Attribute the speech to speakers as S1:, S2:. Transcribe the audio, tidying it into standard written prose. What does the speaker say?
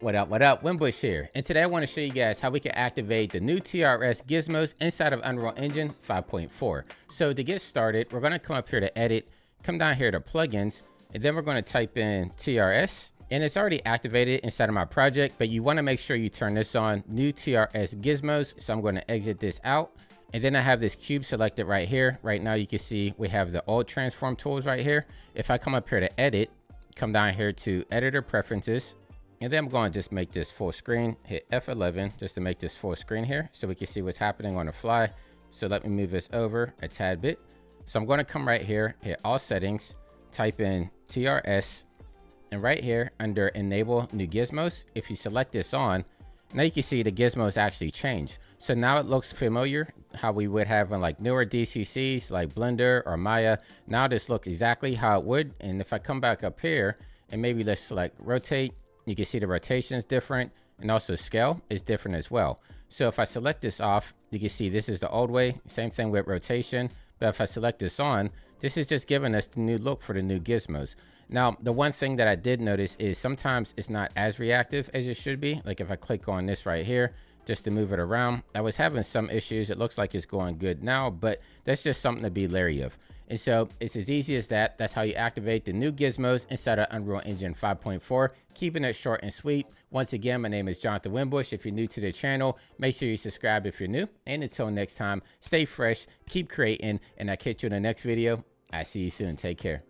S1: What up, Winbush here. And today I want to show you guys how we can activate the new TRS Gizmos inside of Unreal Engine 5.4. So to get started, we're going to come up here to edit, come down here to plugins, and then we're going to type in TRS. And it's already activated inside of my project, but you want to make sure you turn this on, new TRS Gizmos. So I'm going to exit this out. And then I have this cube selected right here. Right now you can see we have the old transform tools right here. If I come up here to edit, come down here to editor preferences. And then I'm going to just make this full screen, hit F11 just to make this full screen here so we can see what's happening on the fly. So let me move this over a tad bit. So I'm going to come right here, hit all settings, type in TRS, and right here under enable new gizmos, if you select this on, now you can see the gizmos actually change. So now it looks familiar, how we would have in like newer DCCs like Blender or Maya. Now this looks exactly how it would. And if I come back up here and maybe let's select rotate, you can see the rotation is different and also scale is different as well. So if I select this off, you can see this is the old way, same thing with rotation. But if I select this on, this is just giving us the new look for the new gizmos. Now, the one thing that I did notice is sometimes it's not as reactive as it should be. Like if I click on this right here, just to move it around, I was having some issues. It looks like it's going good now, but that's just something to be leery of. And so it's as easy as that. That's how you activate the new gizmos inside of Unreal Engine 5.4, keeping it short and sweet. Once again, my name is Jonathan Winbush. If you're new to the channel, make sure you subscribe if you're new. And until next time, stay fresh, keep creating, and I'll catch you in the next video. I see you soon. Take care.